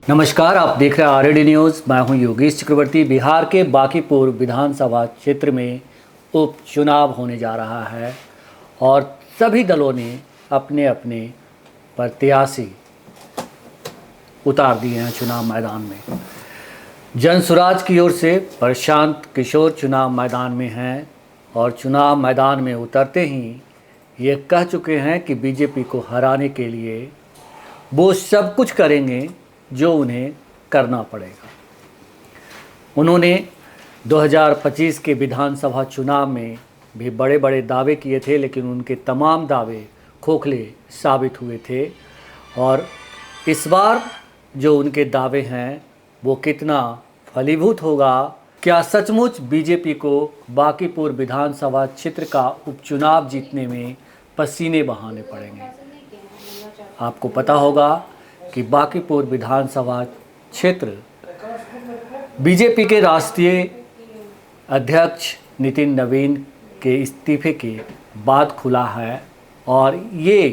नमस्कार, आप देख रहे हैं आरएडी न्यूज़। मैं हूं योगेश चक्रवर्ती। बिहार के बांकीपुर विधानसभा क्षेत्र में उपचुनाव होने जा रहा है और सभी दलों ने अपने अपने प्रत्याशी उतार दिए हैं चुनाव मैदान में। जनसुराज की ओर से प्रशांत किशोर चुनाव मैदान में हैं और चुनाव मैदान में उतरते ही ये कह चुके हैं कि बीजेपी को हराने के लिए वो सब कुछ करेंगे जो उन्हें करना पड़ेगा। उन्होंने 2025 के विधानसभा चुनाव में भी बड़े बड़े दावे किए थे, लेकिन उनके तमाम दावे खोखले साबित हुए थे। और इस बार जो उनके दावे हैं वो कितना फलीभूत होगा, क्या सचमुच बीजेपी को बांकीपुर विधानसभा क्षेत्र का उपचुनाव जीतने में पसीने बहाने पड़ेंगे। आपको पता होगा कि बांकीपुर विधानसभा क्षेत्र बीजेपी के राष्ट्रीय अध्यक्ष नितिन नवीन के इस्तीफे के बाद खुला है और ये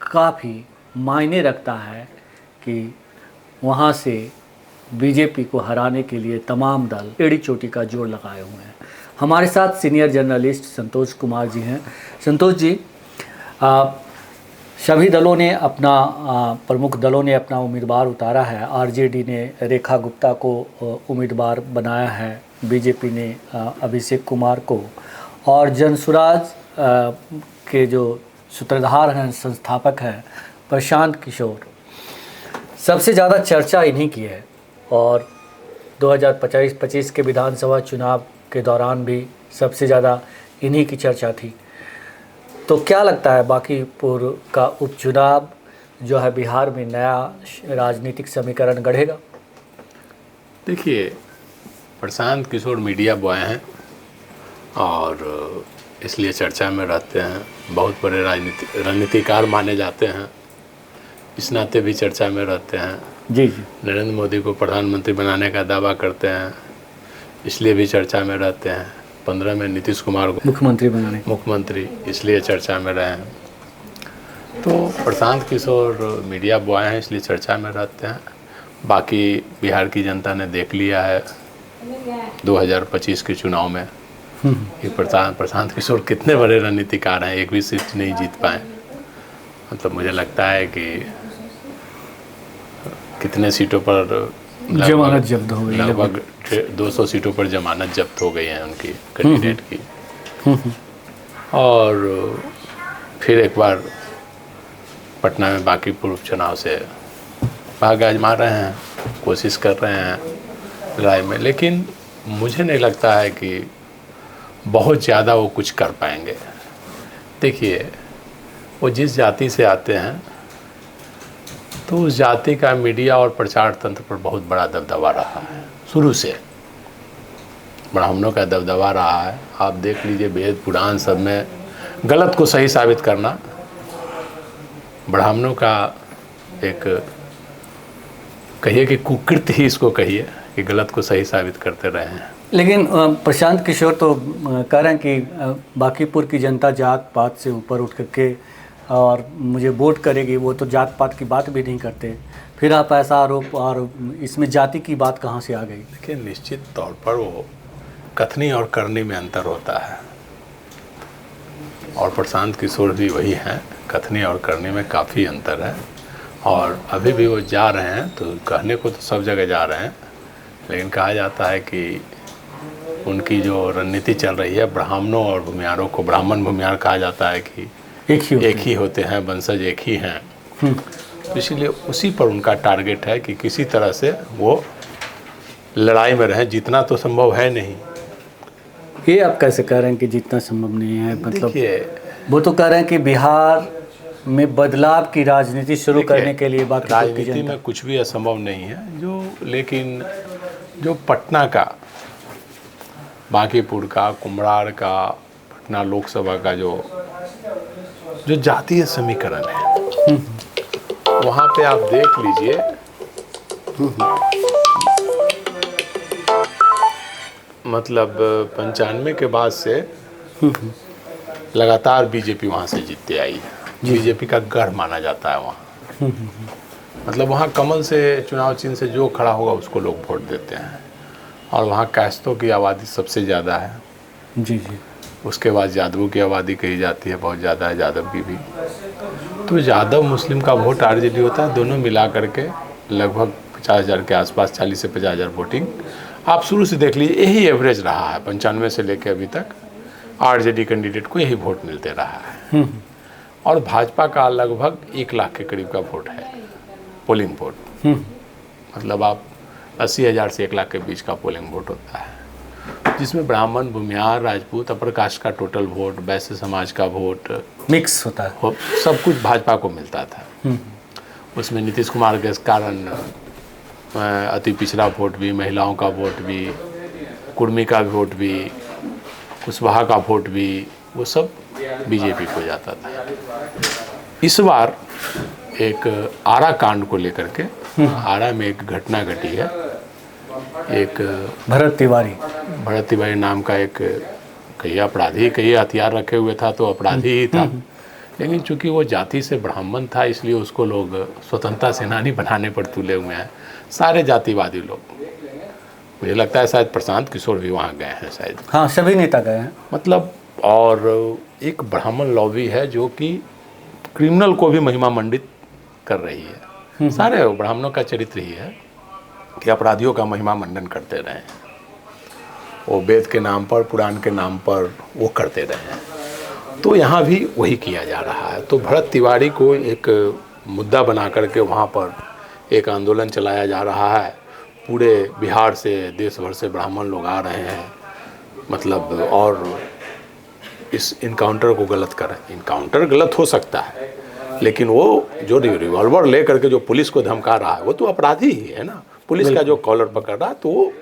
काफ़ी मायने रखता है कि वहाँ से बीजेपी को हराने के लिए तमाम दल एड़ी चोटी का जोर लगाए हुए हैं। हमारे साथ सीनियर जर्नलिस्ट संतोष कुमार जी हैं। संतोष जी, सभी दलों ने अपना प्रमुख दलों ने अपना उम्मीदवार उतारा है। आरजेडी ने रेखा गुप्ता को उम्मीदवार बनाया है, बीजेपी ने अभिषेक कुमार को, और जनसुराज के जो सूत्रधार हैं, संस्थापक हैं प्रशांत किशोर। सबसे ज़्यादा चर्चा इन्हीं की है और 2025 के विधानसभा चुनाव के दौरान भी सबसे ज़्यादा इन्हीं की चर्चा थी। तो क्या लगता है, बांकीपुर का उपचुनाव जो है बिहार में नया राजनीतिक समीकरण गढ़ेगा? देखिए, प्रशांत किशोर मीडिया बॉय हैं और इसलिए चर्चा में रहते हैं। बहुत बड़े रणनीतिकार माने जाते हैं, इस नाते भी चर्चा में रहते हैं। जी जी। नरेंद्र मोदी को प्रधानमंत्री बनाने का दावा करते हैं, इसलिए भी चर्चा में रहते हैं। 15 में नीतीश कुमार को मुख्यमंत्री इसलिए चर्चा में रहे हैं। तो प्रशांत किशोर मीडिया बॉय हैं, इसलिए चर्चा में रहते हैं। बाकी बिहार की जनता ने देख लिया है 2025 के चुनाव में कि प्रशांत किशोर कितने बड़े रणनीतिकार हैं, एक भी सीट नहीं जीत पाए। मतलब मुझे लगता है कि कितने सीटों पर जमानत जब्त हो गई, लगभग 200 सीटों पर जमानत जब्त हो गई है उनकी कैंडिडेट की। और फिर एक बार पटना में बांकीपुर उपचुनाव से भाग्य आजमा रहे हैं, कोशिश कर रहे हैं लड़ाई में। लेकिन मुझे नहीं लगता है कि बहुत ज़्यादा वो कुछ कर पाएंगे। देखिए, वो जिस जाति से आते हैं तो उस जाति का मीडिया और प्रचार तंत्र पर बहुत बड़ा दबदबा रहा है। शुरू से ब्राह्मणों का दबदबा रहा है। आप देख लीजिए, वेद पुराण सब में गलत को सही साबित करना ब्राह्मणों का एक, कहिए कि कुकृत्य ही इसको कहिए, कि गलत को सही साबित करते रहे हैं। लेकिन प्रशांत किशोर तो कह रहे हैं कि बांकीपुर की जनता जात पात से ऊपर उठ करके और मुझे वोट करेगी। वो तो जात पात की बात भी नहीं करते, फिर आप ऐसा आरोप, और इसमें जाति की बात कहाँ से आ गई? देखिए, निश्चित तौर पर वो कथनी और करनी में अंतर होता है और प्रशांत किशोर भी वही हैं। कथनी और करनी में काफ़ी अंतर है और अभी भी वो जा रहे हैं, तो कहने को तो सब जगह जा रहे हैं, लेकिन कहा जाता है कि उनकी जो रणनीति चल रही है, ब्राह्मणों और भूमियारों को, ब्राह्मण भूमियार कहा जाता है कि एक ही होते हैं, वंशज एक ही हैं। तो इसीलिए उसी पर उनका टारगेट है कि किसी तरह से वो लड़ाई में रहें। जितना तो संभव है नहीं। ये आप कैसे कह रहे हैं कि जितना संभव नहीं है? मतलब वो तो कह रहे हैं कि बिहार में बदलाव की राजनीति शुरू करने के लिए राजनीति में कुछ भी असंभव नहीं है। लेकिन जो पटना का, बांकीपुर का, कुम्हरार का, पटना लोकसभा का जो जातीय समीकरण है, वहाँ पे आप देख लीजिए, मतलब 95 के बाद से लगातार बीजेपी वहाँ से जीतती आई है। बीजेपी का गढ़ माना जाता है वहाँ। मतलब वहाँ कमल से चुनाव चिन्ह से जो खड़ा होगा उसको लोग वोट देते हैं। और वहाँ कायस्तों की आबादी सबसे ज़्यादा है। जी जी। उसके बाद यादवों की आबादी कही जाती है, बहुत ज़्यादा है यादव की भी। तो यादव मुस्लिम का वोट आरजेडी होता है, दोनों मिला करके लगभग 50,000 के आसपास, 40 से 50,000 वोटिंग आप शुरू से देख लीजिए, यही एवरेज रहा है 95 से लेकर अभी तक। आरजेडी कैंडिडेट को यही वोट मिलते रहा है। और भाजपा का लगभग 1 लाख के करीब का वोट है, पोलिंग वोट। मतलब आप 80,000 से 1 लाख के बीच का पोलिंग वोट होता है, जिसमें ब्राह्मण, भूमिहार, राजपूत, अपर कास्ट का टोटल वोट, वैश्य समाज का वोट मिक्स होता है, सब कुछ भाजपा को मिलता था। उसमें नीतीश कुमार के कारण अति पिछड़ा वोट भी, महिलाओं का वोट भी, कुर्मी का वोट भी, कुशवाहा का वोट भी, वो सब बीजेपी को जाता था। इस बार एक आरा कांड को लेकर के, आरा में एक घटना घटी है। एक भरत तिवारी नाम का एक कई अपराधी, कई हथियार रखे हुए था, तो अपराधी ही था। लेकिन चूंकि वो जाति से ब्राह्मण था, इसलिए उसको लोग स्वतंत्रता सेनानी बनाने पर तुले हुए हैं, सारे जातिवादी लोग। मुझे लगता है शायद प्रशांत किशोर भी वहाँ गए हैं शायद। हाँ, सभी नेता गए हैं। मतलब, और एक ब्राह्मण लॉबी है जो कि क्रिमिनल को भी महिमा मंडित कर रही है। सारे ब्राह्मणों का चरित्र ही है कि अपराधियों का महिमा मंडन करते रहे, वो वेद के नाम पर, पुराण के नाम पर वो करते रहे। तो यहाँ भी वही किया जा रहा है। तो भरत तिवारी को एक मुद्दा बना करके वहाँ पर एक आंदोलन चलाया जा रहा है। पूरे बिहार से, देश भर से ब्राह्मण लोग आ रहे हैं, मतलब, और इस इनकाउंटर को गलत कर रहे हैं। इनकाउंटर गलत हो सकता है, लेकिन वो जो रिवॉल्वर ले करके जो पुलिस को धमका रहा है, वो तो अपराधी ही है ना। पुलिस का जो कॉलर पकड़ रहा है, तो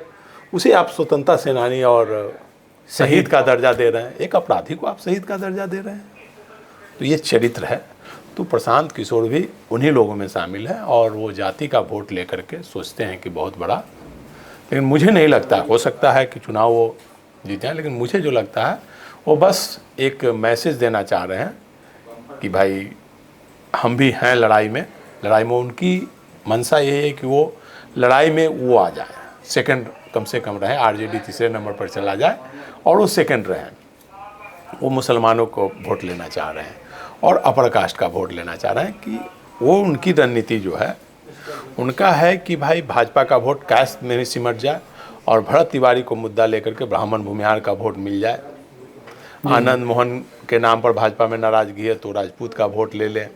उसे आप स्वतंत्रता सेनानी और शहीद का दर्जा दे रहे हैं। एक अपराधी को आप शहीद का दर्जा दे रहे हैं, तो ये चरित्र है। तो प्रशांत किशोर भी उन्हीं लोगों में शामिल है, और वो जाति का वोट लेकर के सोचते हैं कि बहुत बड़ा। लेकिन मुझे नहीं लगता, हो सकता है कि चुनाव वो जीत जाए, लेकिन मुझे जो लगता है वो बस एक मैसेज देना चाह रहे हैं कि भाई हम भी हैं लड़ाई में। उनकी मंशा ये है कि वो लड़ाई में वो आ जाए, सेकंड कम से कम रहे, आरजेडी तीसरे नंबर पर चला जाए और वो सेकंड रहे। वो मुसलमानों को वोट लेना चाह रहे हैं और अपर कास्ट का वोट लेना चाह रहे हैं। कि वो उनकी रणनीति जो है, उनका है कि भाई भाजपा का वोट कास्ट में ही सिमट जाए और भरत तिवारी को मुद्दा लेकर के ब्राह्मण भूमिहार का वोट मिल जाए। आनंद मोहन के नाम पर भाजपा में नाराजगी है, तो राजपूत का वोट ले लें।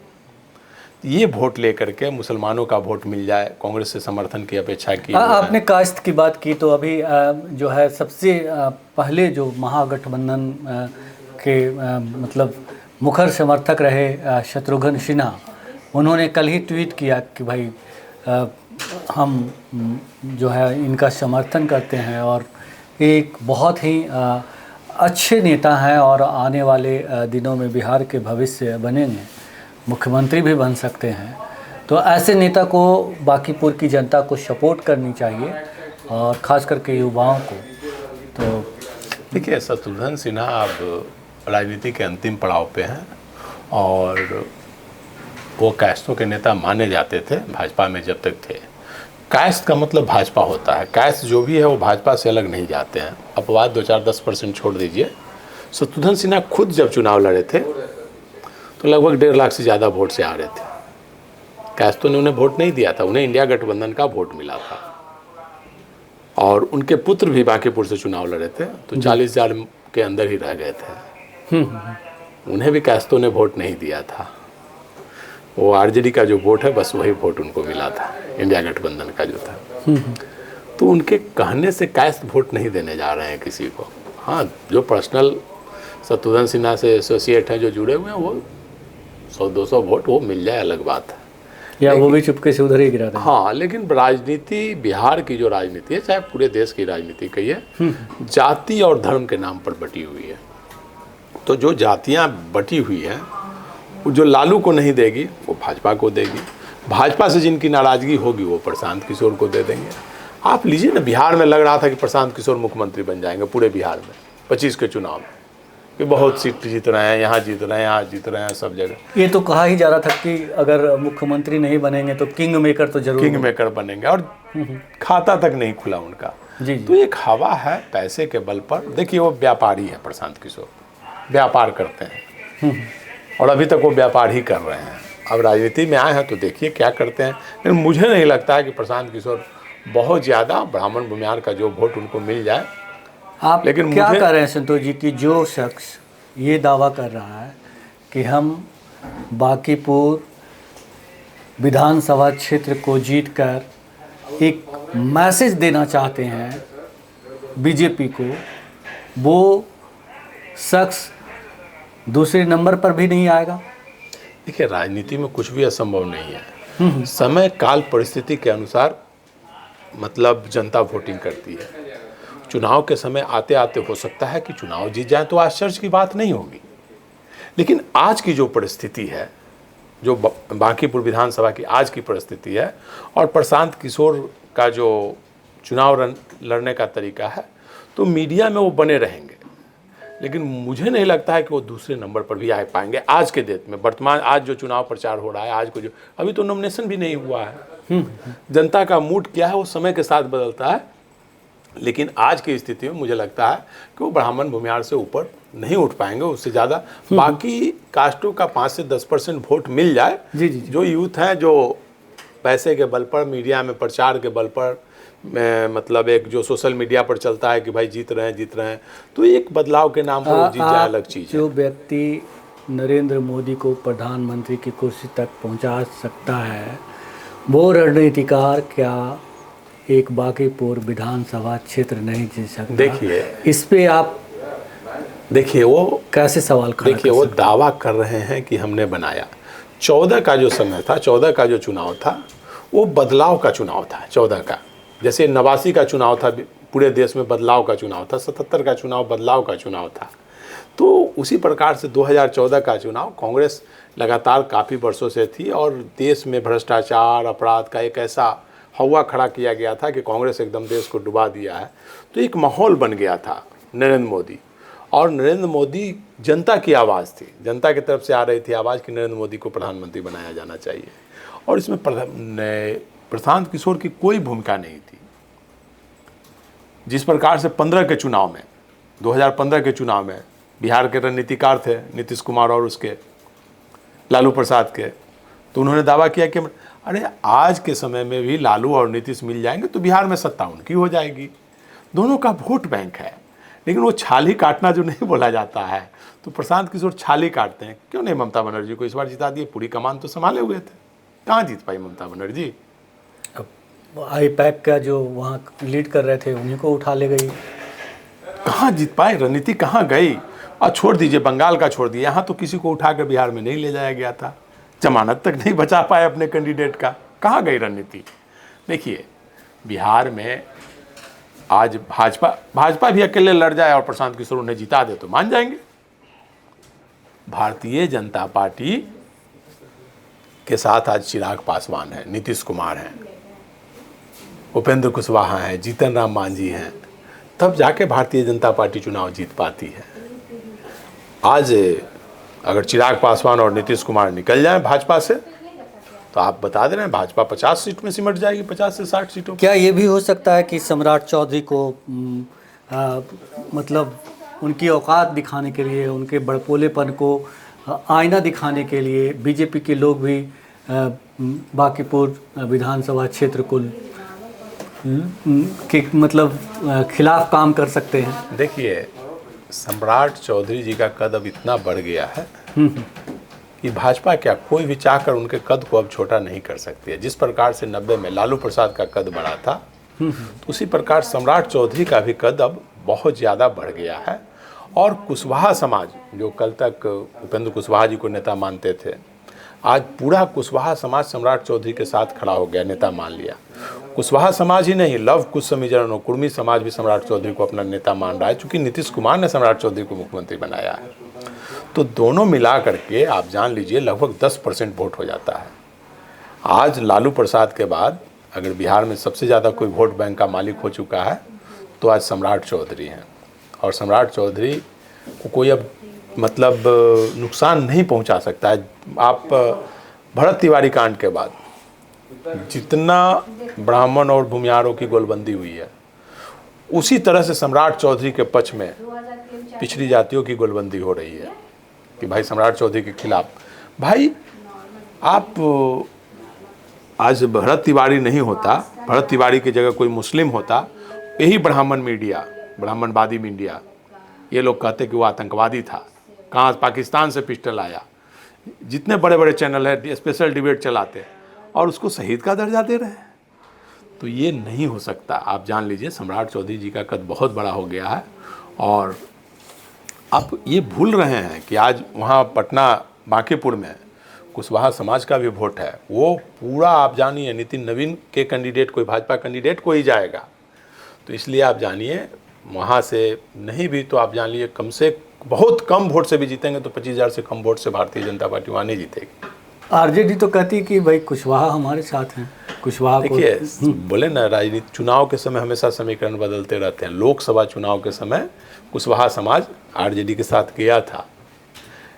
ये वोट लेकर के मुसलमानों का वोट मिल जाए, कांग्रेस से समर्थन की अपेक्षा की। आपने कास्ट की बात की, तो अभी जो है सबसे पहले जो महागठबंधन के मतलब मुखर समर्थक रहे शत्रुघ्न सिन्हा, उन्होंने कल ही ट्वीट किया कि भाई हम जो है इनका समर्थन करते हैं और एक बहुत ही अच्छे नेता हैं और आने वाले दिनों में बिहार के भविष्य बनेंगे, मुख्यमंत्री भी बन सकते हैं। तो ऐसे नेता को बांकीपुर की जनता को सपोर्ट करनी चाहिए, और ख़ास करके युवाओं को। तो देखिए, शत्रुघ्न सिन्हा अब राजनीति के अंतिम पड़ाव पे हैं, और वो कास्टों के नेता माने जाते थे भाजपा में जब तक थे। कास्ट का मतलब भाजपा होता है, कास्ट जो भी है वो भाजपा से अलग नहीं जाते हैं। अपवाद 2-4-10% छोड़ दीजिए। शत्रुघ्न सिन्हा खुद जब चुनाव लड़े थे तो लगभग 1.5 लाख से ज़्यादा वोट से आ रहे थे। कास्टों ने उन्हें वोट नहीं दिया था, उन्हें इंडिया गठबंधन का वोट मिला था। और उनके पुत्र भी बांकीपुर से चुनाव लड़े थे, तो 40,000 के अंदर ही रह गए थे। उन्हें भी कास्टों ने वोट नहीं दिया था। वो आरजेडी का जो वोट है, बस वही वोट उनको मिला था, इंडिया गठबंधन का जो था। तो उनके कहने से कास्ट वोट नहीं देने जा रहे हैं किसी को। हाँ, जो पर्सनल शत्रुघ्न सिन्हा से एसोसिएट हैं, जो जुड़े हुए हैं, वो 100-200 वोट वो मिल जाए, अलग बात है। या वो भी चुपके से उधर ही गिरा दें। हाँ, लेकिन राजनीति, बिहार की जो राजनीति है, चाहे पूरे देश की राजनीति कहिए, जाति और धर्म के नाम पर बटी हुई है। तो जो जातियाँ बटी हुई हैं, जो लालू को नहीं देगी वो भाजपा को देगी, भाजपा से जिनकी नाराजगी होगी वो प्रशांत किशोर को दे देंगे। आप लीजिए ना, बिहार में लग रहा था कि प्रशांत किशोर मुख्यमंत्री बन जाएंगे पूरे बिहार में 25 के चुनाव में, कि बहुत सीट जीत रहे हैं, यहाँ जीत रहे हैं, यहाँ जीत रहे हैं, सब जगह। ये तो कहा ही जा रहा था कि अगर मुख्यमंत्री नहीं बनेंगे तो किंग मेकर तो जरूर किंग मेकर बनेंगे, और खाता तक नहीं खुला उनका। जी तो एक हवा है पैसे के बल पर। देखिए वो व्यापारी है प्रशांत किशोर, व्यापार करते हैं और अभी तक वो व्यापार ही कर रहे हैं। अब राजनीति में आए हैं तो देखिए क्या करते हैं। लेकिन मुझे नहीं लगता है कि प्रशांत किशोर बहुत ज़्यादा ब्राह्मण भूमिहार का जो वोट उनको मिल जाए। आप लेकिन क्या कह रहे हैं संतोष जी कि जो शख्स ये दावा कर रहा है कि हम बांकीपुर विधानसभा क्षेत्र को जीतकर एक मैसेज देना चाहते हैं बीजेपी को, वो शख्स दूसरे नंबर पर भी नहीं आएगा? देखिए राजनीति में कुछ भी असंभव नहीं है। समय काल परिस्थिति के अनुसार मतलब जनता वोटिंग करती है। चुनाव के समय आते आते हो सकता है कि चुनाव जीत जाए तो आश्चर्य की बात नहीं होगी। लेकिन आज की जो परिस्थिति है, जो बांकीपुर विधानसभा की आज की परिस्थिति है, और प्रशांत किशोर का जो चुनाव लड़ने का तरीका है, तो मीडिया में वो बने रहेंगे। लेकिन मुझे नहीं लगता है कि वो दूसरे नंबर पर भी आ पाएंगे आज के डेट में। वर्तमान आज जो चुनाव प्रचार हो रहा है, आज को जो अभी तो नॉमिनेशन भी नहीं हुआ है। जनता का मूड क्या है वो समय के साथ बदलता है। लेकिन आज की स्थिति में मुझे लगता है कि वो ब्राह्मण भूमिहार से ऊपर नहीं उठ पाएंगे। उससे ज़्यादा बाकी कास्टों का 5 से 10% वोट मिल जाए। जी। जो यूथ हैं, जो पैसे के बल पर, मीडिया में प्रचार के बल पर, मतलब एक जो सोशल मीडिया पर चलता है कि भाई जीत रहे हैं, तो एक बदलाव के नाम पर जीत जाए अलग चीज़ है। जो व्यक्ति नरेंद्र मोदी को प्रधानमंत्री की कुर्सी तक पहुंचा सकता है, वो रणनीतिकार क्या एक बांकीपुर विधानसभा क्षेत्र नहीं जीत सकता? देखिए इस पे आप वो कैसे सवाल खड़ा देखिए, वो दावा कर रहे हैं कि हमने बनाया। 14 का जो समय था, 14 का जो चुनाव था, वो बदलाव का चुनाव था। 14 का जैसे 89 का चुनाव था, पूरे देश में बदलाव का चुनाव था। 77 का चुनाव बदलाव का चुनाव था। तो उसी प्रकार से 2014 का चुनाव कांग्रेस लगातार काफ़ी वर्षों से थी और देश में भ्रष्टाचार, अपराध का एक ऐसा हवा खड़ा किया गया था कि कांग्रेस एकदम देश को डुबा दिया है। तो एक माहौल बन गया था नरेंद्र मोदी, और नरेंद्र मोदी जनता की आवाज़ थी, जनता की तरफ से आ रही थी आवाज़ कि नरेंद्र मोदी को प्रधानमंत्री बनाया जाना चाहिए। और इसमें प्रशांत किशोर की कोई भूमिका नहीं थी। जिस प्रकार से 15 के चुनाव में, 2015 के चुनाव में बिहार के रणनीतिकार थे नीतीश कुमार और उसके लालू प्रसाद के, तो उन्होंने दावा किया कि अरे आज के समय में भी लालू और नीतीश मिल जाएंगे तो बिहार में सत्ता उनकी हो जाएगी। दोनों का वोट बैंक है। लेकिन वो छाली काटना जो नहीं बोला जाता है, तो प्रशांत किशोर छाली काटते हैं। क्यों नहीं ममता बनर्जी को इस बार जिता दिए? पूरी कमान तो संभाले हुए थे, कहाँ जीत पाई ममता बनर्जी? आईपैक का जो वहाँ लीड कर रहे थे उन्हीं को उठा ले गई, कहाँ जीत पाए? रणनीति कहाँ गई? और छोड़ दीजिए, बंगाल का छोड़ दिए, यहाँ तो किसी को उठाकर बिहार में नहीं ले जाया गया था। जमानत तक नहीं बचा पाए अपने कैंडिडेट का, कहाँ गई रणनीति? देखिए बिहार में आज भाजपा भी अकेले लड़ जाए और प्रशांत किशोर उन्हें जिता दे तो मान जाएंगे। भारतीय जनता पार्टी के साथ आज चिराग पासवान है, नीतीश कुमार हैं, उपेंद्र कुशवाहा हैं, जीतन राम मांझी हैं, तब जाके भारतीय जनता पार्टी चुनाव जीत पाती है। आज अगर चिराग पासवान और नीतीश कुमार निकल जाएं भाजपा से, तो आप बता दे रहे हैं भाजपा 50 सीट में सिमट जाएगी, 50 से 60 सीटों। क्या ये भी हो सकता है कि सम्राट चौधरी को मतलब उनकी औकात दिखाने के लिए, उनके बड़पोलेपन को आईना दिखाने के लिए बीजेपी के लोग भी बांकीपुर विधानसभा क्षेत्र को के मतलब खिलाफ काम कर सकते हैं? देखिए सम्राट चौधरी जी का कद अब इतना बढ़ गया है कि भाजपा क्या कोई भी चाहकर उनके कद को अब छोटा नहीं कर सकती है। जिस प्रकार से 90 में लालू प्रसाद का कद बढ़ा था, तो उसी प्रकार सम्राट चौधरी का भी कद अब बहुत ज़्यादा बढ़ गया है। और कुशवाहा समाज, जो कल तक उपेंद्र कुशवाहा जी को नेता मानते थे, आज पूरा कुशवाहा समाज सम्राट चौधरी के साथ खड़ा हो गया, नेता मान लिया। कुशवाहा समाज ही नहीं, लव कुश समीकरण कुर्मी समाज भी सम्राट चौधरी को अपना नेता मान रहा है, क्योंकि नीतीश कुमार ने सम्राट चौधरी को मुख्यमंत्री बनाया है। तो दोनों मिला करके आप जान लीजिए लगभग 10% वोट हो जाता है। आज लालू प्रसाद के बाद अगर बिहार में सबसे ज़्यादा कोई वोट बैंक का मालिक हो चुका है तो आज सम्राट चौधरी हैं। और सम्राट चौधरी को कोई अब मतलब नुकसान नहीं पहुंचा सकता है। आप भरत तिवारी कांड के बाद जितना ब्राह्मण और भूमियारों की गोलबंदी हुई है, उसी तरह से सम्राट चौधरी के पक्ष में पिछड़ी जातियों की गोलबंदी हो रही है कि भाई सम्राट चौधरी के खिलाफ। भाई आप आज भरत तिवारी नहीं होता, भरत तिवारी की जगह कोई मुस्लिम होता, यही ब्राह्मण मीडिया, ब्राह्मणवादी मीडिया, ये लोग कहते कि वो आतंकवादी था, कहाँ पाकिस्तान से पिस्टल आया। जितने बड़े बड़े चैनल है स्पेशल डिबेट चलाते और उसको शहीद का दर्जा दे रहे हैं। तो ये नहीं हो सकता। आप जान लीजिए सम्राट चौधरी जी का कद बहुत बड़ा हो गया है। और आप ये भूल रहे हैं कि आज वहाँ पटना बांकीपुर में कुशवाहा समाज का भी वोट है। वो पूरा आप जानिए नितिन नवीन के कैंडिडेट, कोई भाजपा कैंडिडेट को ही जाएगा। तो इसलिए आप जानिए वहाँ से नहीं भी तो आप जान लीजिए कम से बहुत कम वोट से भी जीतेंगे तो 25,000 से कम वोट से भारतीय जनता पार्टी वहाँ नहीं जीतेगी। आरजेडी तो कहती कि भाई कुशवाहा हमारे साथ हैं, कुशवाहा को देखिए बोले ना, राजनीति चुनाव के समय हमेशा समीकरण बदलते रहते हैं। लोकसभा चुनाव के समय कुशवाहा समाज आरजेडी के साथ गया था,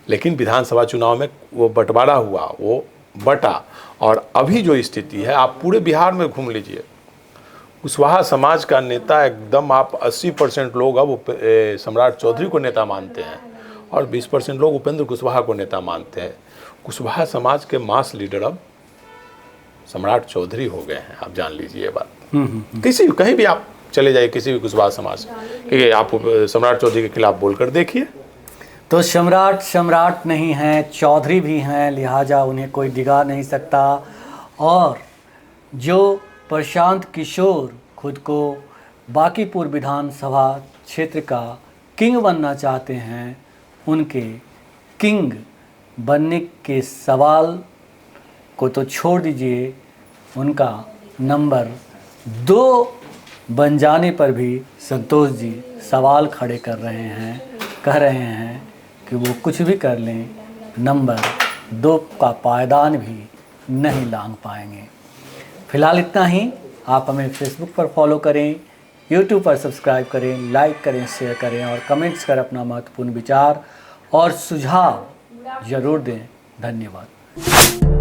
लेकिन विधानसभा चुनाव में वो बंटवारा हुआ, वो बटा। और अभी जो स्थिति है आप पूरे बिहार में घूम लीजिए, कुशवाहा समाज का नेता एकदम आप 80% लोग अब सम्राट चौधरी को नेता मानते हैं और 20% लोग उपेंद्र कुशवाहा को नेता मानते हैं। कुशवाहा समाज के मास लीडर अब सम्राट चौधरी हो गए हैं, आप जान लीजिए ये बात। किसी कहीं भी आप चले जाइए, किसी भी कुशवाहा समाज कि आप सम्राट चौधरी के खिलाफ बोलकर देखिए। तो सम्राट नहीं हैं, चौधरी भी हैं, लिहाजा उन्हें कोई डिगा नहीं सकता। और जो प्रशांत किशोर खुद को बांकीपुर विधानसभा क्षेत्र का किंग बनना चाहते हैं, उनके किंग बनने के सवाल को तो छोड़ दीजिए, उनका नंबर 2 बन जाने पर भी संतोष जी सवाल खड़े कर रहे हैं, कह रहे हैं कि वो कुछ भी कर लें, नंबर 2 का पायदान भी नहीं लांघ पाएंगे। फिलहाल इतना ही। आप हमें फेसबुक पर फॉलो करें, यूट्यूब पर सब्सक्राइब करें, लाइक करें, शेयर करें और कमेंट्स कर अपना महत्वपूर्ण विचार और सुझाव ज़रूर दें। धन्यवाद।